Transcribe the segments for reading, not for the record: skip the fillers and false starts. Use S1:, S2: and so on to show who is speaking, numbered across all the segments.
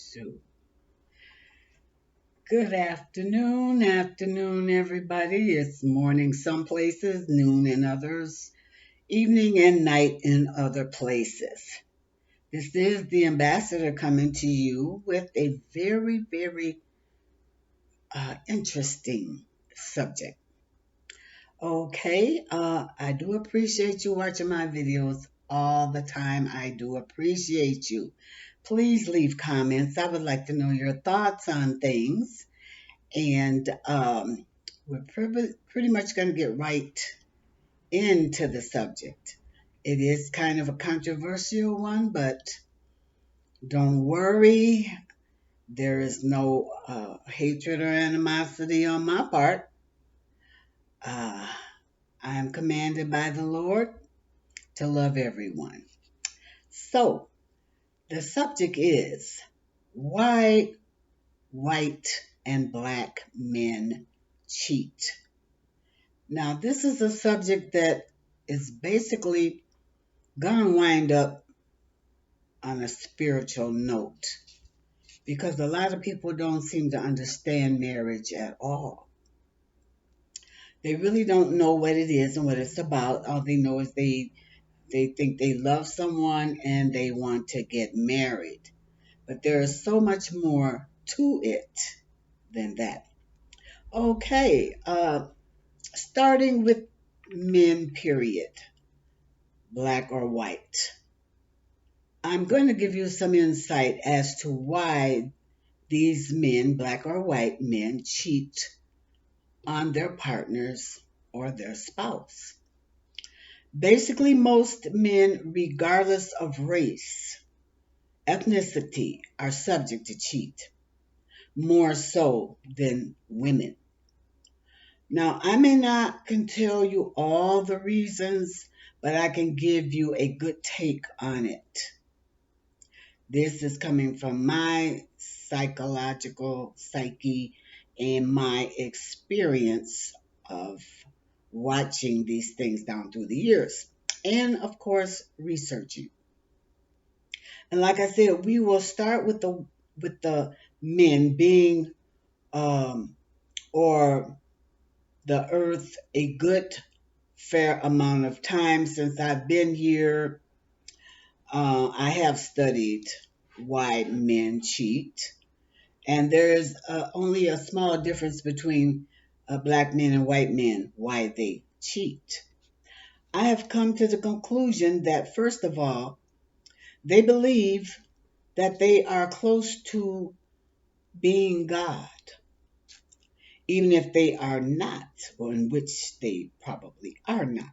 S1: So, good afternoon, everybody. It's morning some places, noon in others, evening and night in other places. This is the ambassador coming to you with a very interesting subject. Okay, I do appreciate you watching my videos all the time. I do appreciate you. Please leave comments. I would like to know your thoughts on things. And we're pretty much going to get right into the subject. It is kind of a controversial one, but don't worry. There is no hatred or animosity on my part. Uh, I am commanded by the Lord to love everyone. So, the subject is why white and black men cheat. Now, this is a subject that is basically going to wind up on a spiritual note because a lot of people don't seem to understand marriage at all. They really don't know what it is and what it's about. All they know is they think they love someone and they want to get married. But there is so much more to it than that. Okay, starting with men, period, black or white. I'm going to give you some insight as to why these men, black or white men, cheat on their partners or their spouse. Basically, most men, regardless of race, ethnicity, are subject to cheat, more so than women. Now, I may not can tell you all the reasons, but I can give you a good take on it. This is coming from my psychological psyche and my experience of watching these things down through the years. And of course, researching. And like I said, we will start with the men being or the earth a good fair amount of time since I've been here. I have studied why men cheat. And there's only a small difference between black men and white men, why they cheat. I have come to the conclusion that, first of all, they believe that they are close to being God, even if they are not, or in which they probably are not.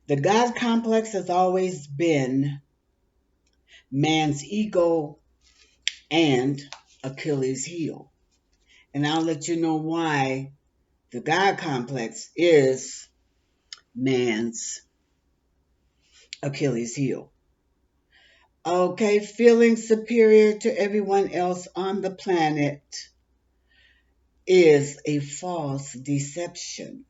S1: The God complex has always been man's ego and Achilles' heel. And I'll let you know why the God complex is man's Achilles' heel. Okay, feeling superior to everyone else on the planet is a false deception.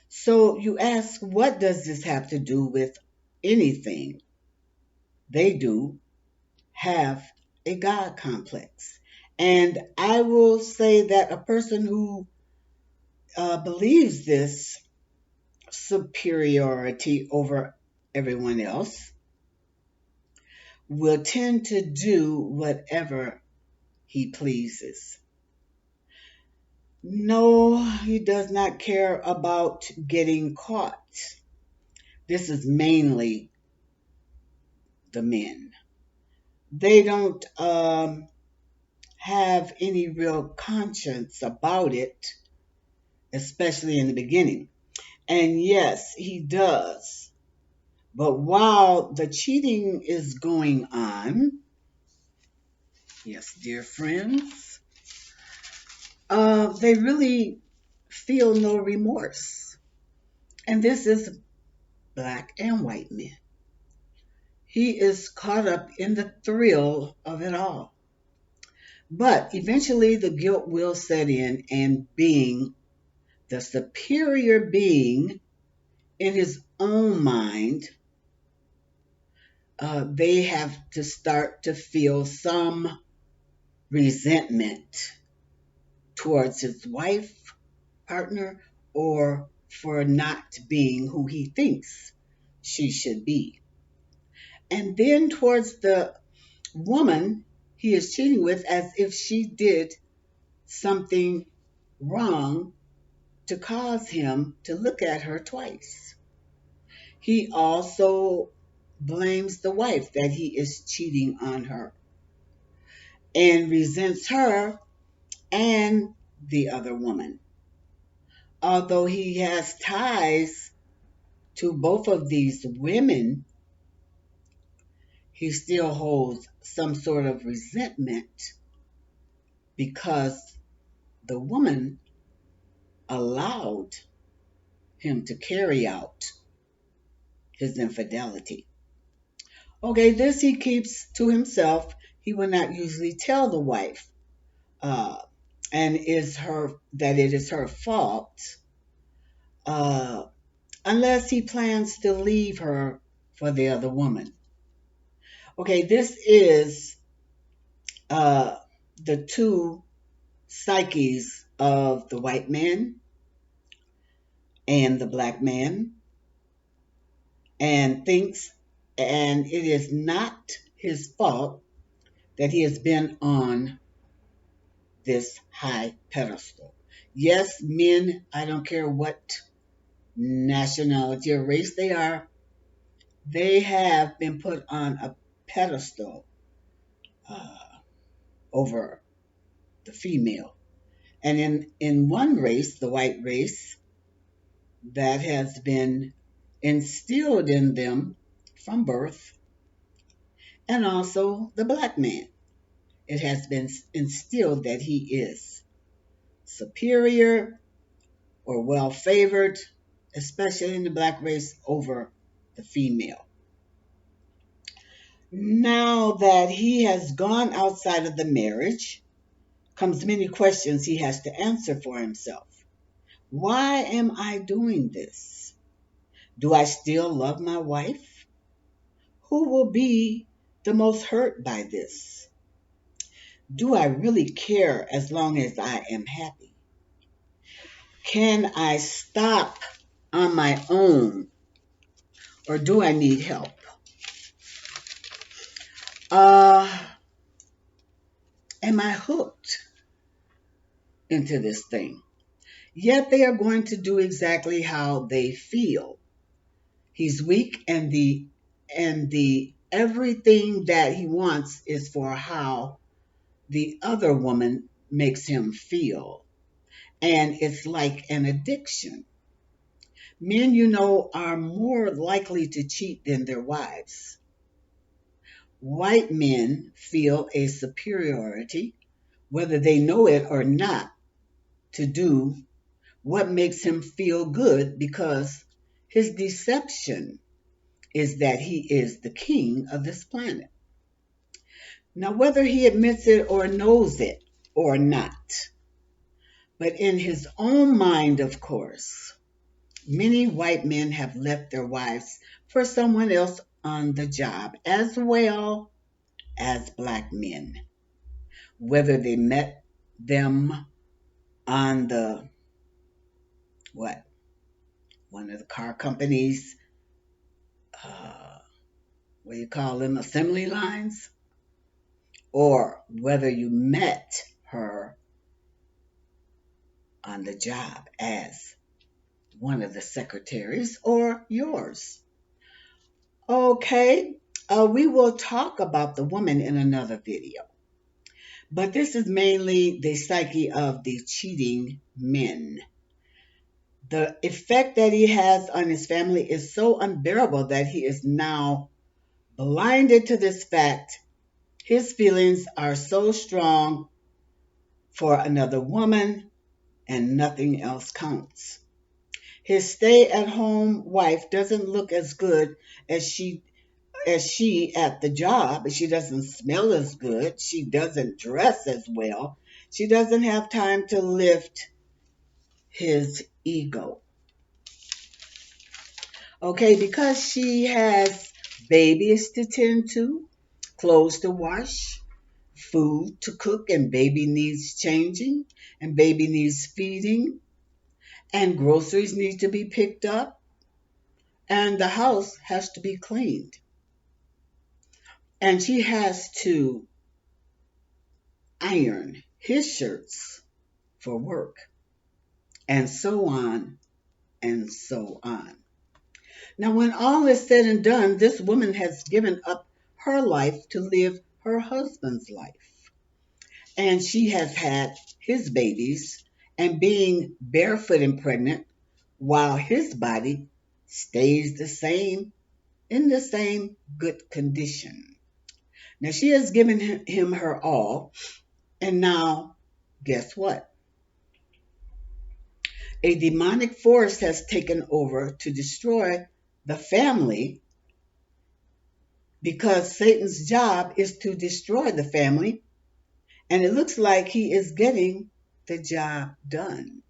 S1: So you ask, what does this have to do with anything? They do have a God complex. And I will say that a person who believes this superiority over everyone else will tend to do whatever he pleases. No, he does not care about getting caught. This is mainly the men. They don't have any real conscience about it, especially in the beginning. And yes, he does. But while the cheating is going on, yes, dear friends, they really feel no remorse. And this is black and white men. He is caught up in the thrill of it all. But eventually the guilt will set in, and being the superior being in his own mind, they have to start to feel some resentment towards his wife, partner, or for not being who he thinks she should be. And then towards the woman he is cheating with, as if she did something wrong to cause him to look at her twice. He also blames the wife that he is cheating on her and resents her and the other woman. Although he has ties to both of these women, he still holds some sort of resentment because the woman allowed him to carry out his infidelity. Okay, this he keeps to himself. He will not usually tell the wife, uh, and is her that it is her fault, uh, unless he plans to leave her for the other woman. Okay, this is uh, the two psyches of the white man and the black man, and thinks, and it is not his fault that he has been on this high pedestal. Yes, men, I don't care what nationality or race they have been put on a pedestal uh, over the female. And in one race, the white race, that has been instilled in them from birth, and also the black man. It has been instilled that he is superior or well favored, especially in the black race, over the female. Now that he has gone outside of the marriage, comes many questions he has to answer for himself. Why am I doing this? Do I still love my wife? Who will be the most hurt by this? Do I really care as long as I am happy? Can I stop on my own, or do I need help? Uh, am I hooked into this thing? Yet they are going to do exactly how they feel. He's weak, and the everything that he wants is for how the other woman makes him feel. And it's like an addiction. Men, are more likely to cheat than their wives. White men feel a superiority, whether they know it or not, to do what makes him feel good, because his deception is that he is the king of this planet. Now, whether he admits it or knows it or not, but in his own mind, of course, many white men have left their wives for someone else on the job, as well as black men, whether they met them on the what one of the car companies, what do you call them, assembly lines, or whether you met her on the job as one of the secretaries or yours. Okay, we will talk about the woman in another video, but this is mainly the psyche of the cheating men. The effect that he has on his family is so unbearable that he is now blinded to this fact. His feelings are so strong for another woman, and nothing else counts. His stay-at-home wife doesn't look as good as she at the job. She doesn't smell as good. She doesn't dress as well. She doesn't have time to lift his ego. Okay, because she has babies to tend to, clothes to wash, food to cook, and baby needs changing, and baby needs feeding, and groceries need to be picked up, and the house has to be cleaned. And she has to iron his shirts for work, and so on and so on. Now, when all is said and done, this woman has given up her life to live her husband's life. And she has had his babies and being barefoot and pregnant while his body stays the same in the same good condition. Now, she has given him her all, and now, guess what? A demonic force has taken over to destroy the family because Satan's job is to destroy the family, and it looks like he is getting the job done.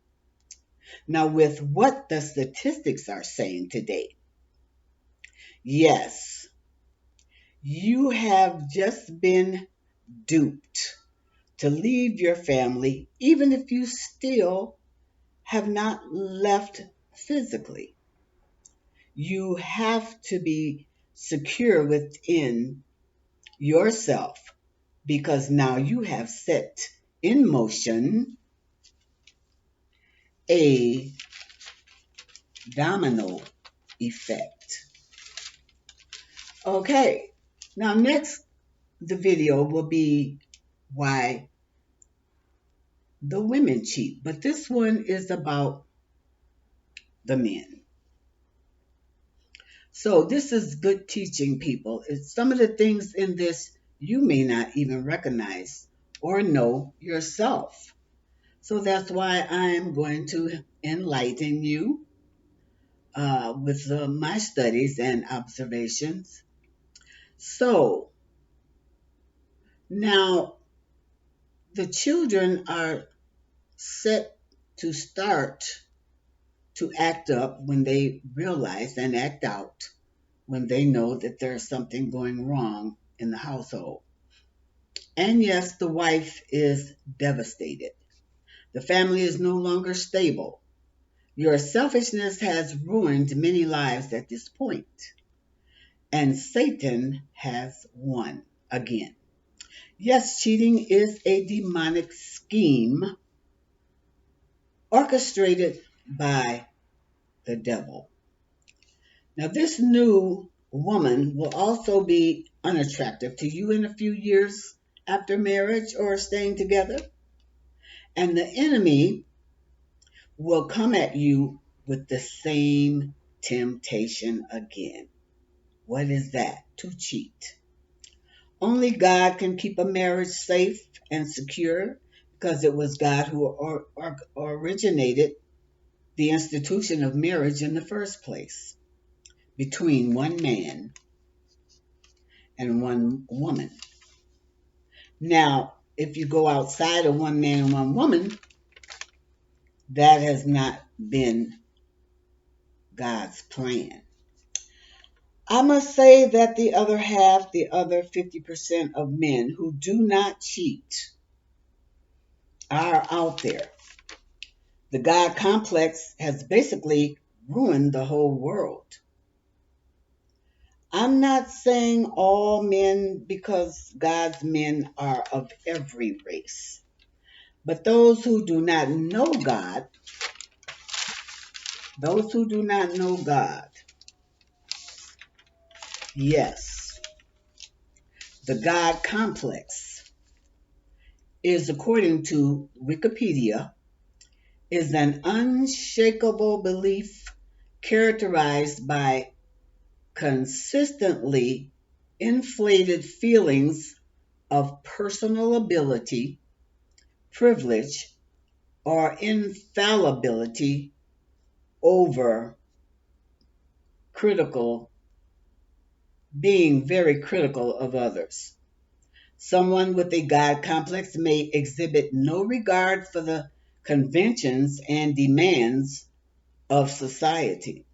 S1: Now, with what the statistics are saying today, yes, you have just been duped to leave your family, even if you still have not left physically. You have to be secure within yourself because now you have set in motion a domino effect. Okay, now next the video will be why the women cheat, but this one is about the men. So this is good teaching, people. It's some of the things in this you may not even recognize or know yourself. So that's why I'm going to enlighten you with my studies and observations. So now the children are set to start to act up when they realize and act out when they know that there's something going wrong in the household. And yes, the wife is devastated. The family is no longer stable. Your selfishness has ruined many lives at this point, and Satan has won again. Yes, cheating is a demonic scheme orchestrated by the devil. Now, this new woman will also be unattractive to you in a few years after marriage or staying together, and the enemy will come at you with the same temptation again. What is that? To cheat. Only God can keep a marriage safe and secure because it was God who originated the institution of marriage in the first place between one man and one woman. Now, if you go outside of one man and one woman, that has not been God's plan. I must say that the other half, the other 50% of men who do not cheat are out there. The God complex has basically ruined the whole world. I'm not saying all men because God's men are of every race. But those who do not know God, yes, the God complex is, according to Wikipedia, is an unshakable belief characterized by consistently inflated feelings of personal ability, privilege, or infallibility over critical, being very critical of others. Someone with a God complex may exhibit no regard for the conventions and demands of society.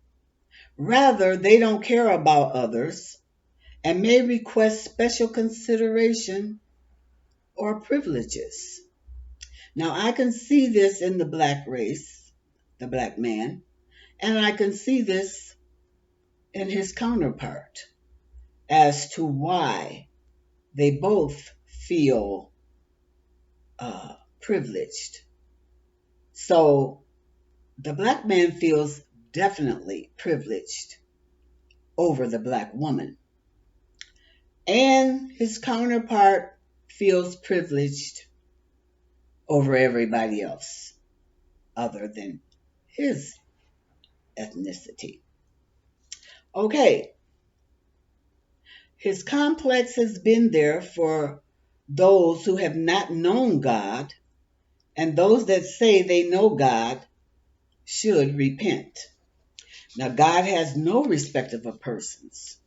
S1: Rather, they don't care about others and may request special consideration or privileges. Now, I can see this in the black race, the black man, and I can see this in his counterpart as to why they both feel privileged. So the black man feels definitely privileged over the black woman, and his counterpart feels privileged over everybody else other than his ethnicity. Okay, his complex has been there for those who have not known God, and those that say they know God should repent. Now, God has no respect of persons,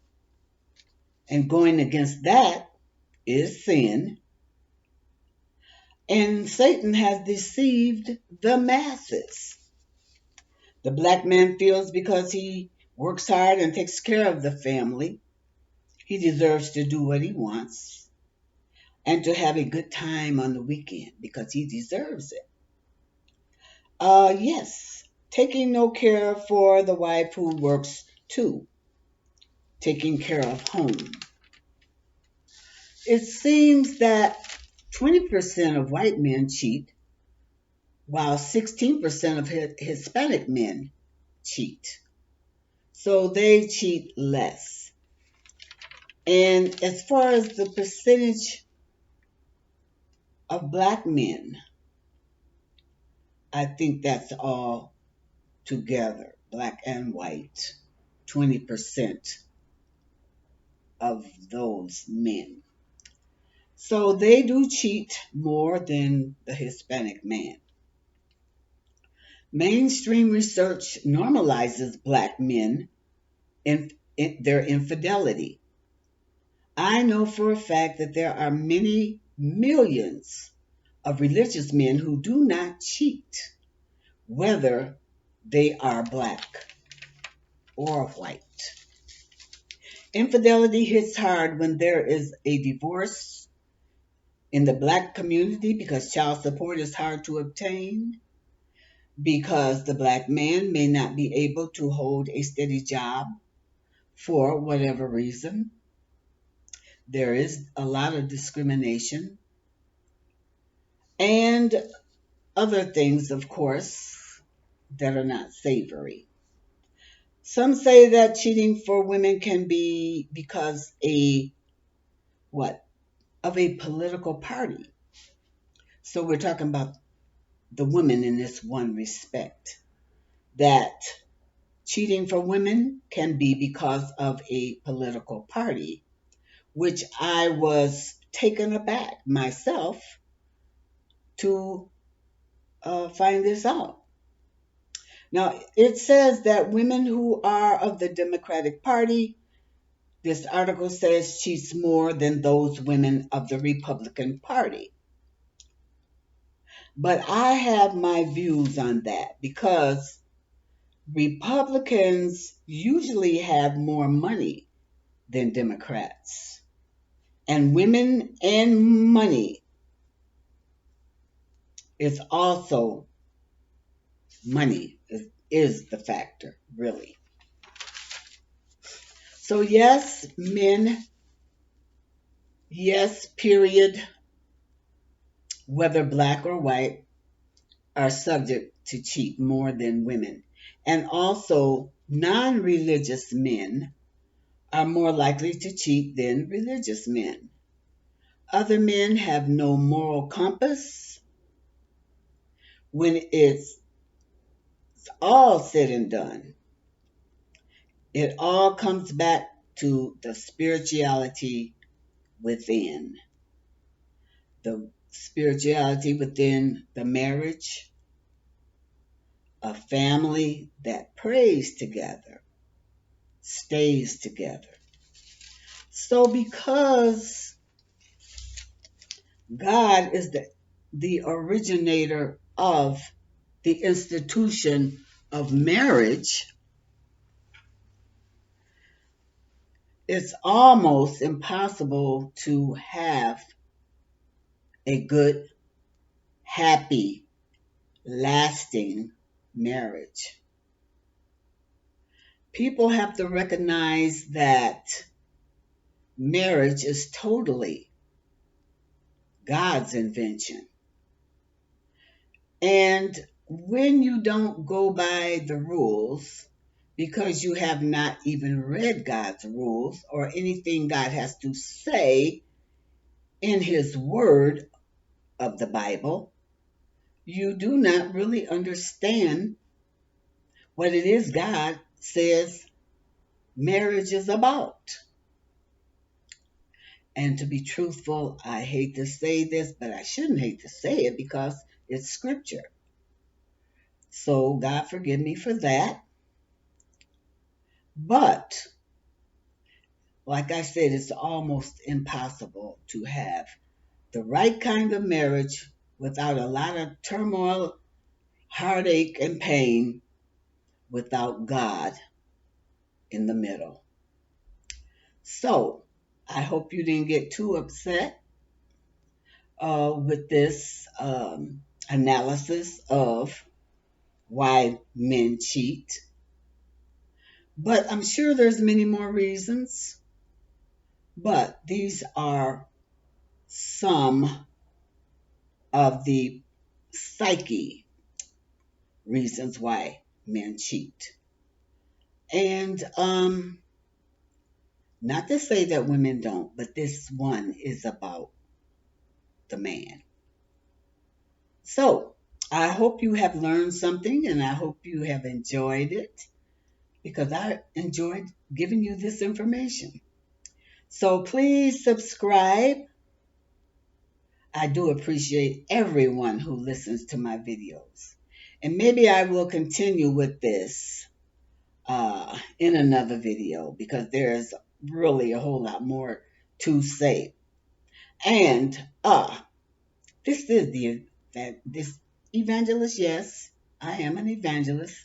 S1: and going against that is sin. And Satan has deceived the masses. The black man feels because he works hard and takes care of the family, he deserves to do what he wants and to have a good time on the weekend because he deserves it. Yes, taking no care for the wife who works too, taking care of home. It seems that 20% of white men cheat, while 16% of Hispanic men cheat. So they cheat less. And as far as the percentage of black men, I think that's all together, black and white, 20% of those men. So they do cheat more than the Hispanic man. Mainstream research normalizes black men in their infidelity. I know for a fact that there are many millions of religious men who do not cheat, whether they are black or white. Infidelity hits hard when there is a divorce in the black community because child support is hard to obtain, because the black man may not be able to hold a steady job for whatever reason. There is a lot of discrimination and other things, of course, that are not savory. Some say that cheating for women can be because of a political party. So we're talking about the women in this one respect, that cheating for women can be because of a political party, which I was taken aback myself to find this out. Now, it says that women who are of the Democratic Party, this article says, cheats more than those women of the Republican Party. But I have my views on that because Republicans usually have more money than Democrats. And women and money is also money, is the factor, really. So, yes, men, yes, period, whether black or white, are subject to cheat more than women. And also, non religious men are more likely to cheat than religious men. Other men have no moral compass. When it's all said and done, it all comes back to the spirituality within. The spirituality within the marriage, a family that prays together, stays together. So because God is the originator of the institution of marriage, it's almost impossible to have a good, happy, lasting marriage. People have to recognize that marriage is totally God's invention. And when you don't go by the rules, because you have not even read God's rules or anything God has to say in His Word of the Bible, you do not really understand what it is God says marriage is about. And to be truthful, I hate to say this, but I shouldn't hate to say it because it's scripture. So God forgive me for that. But like I said, it's almost impossible to have the right kind of marriage without a lot of turmoil, heartache, and pain without God in the middle. So I hope you didn't get too upset with this analysis of why men cheat. But I'm sure there's many more reasons. But these are some of the psyche reasons why men cheat. And not to say that women don't, but this one is about the man. So I hope you have learned something and I hope you have enjoyed it because I enjoyed giving you this information. So please subscribe. I do appreciate everyone who listens to my videos. And maybe I will continue with this in another video because there's really a whole lot more to say. And this is this evangelist. Yes, I am an evangelist,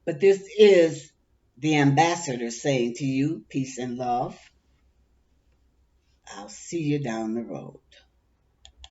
S1: but this is the ambassador saying to you, peace and love. I'll see you down the road.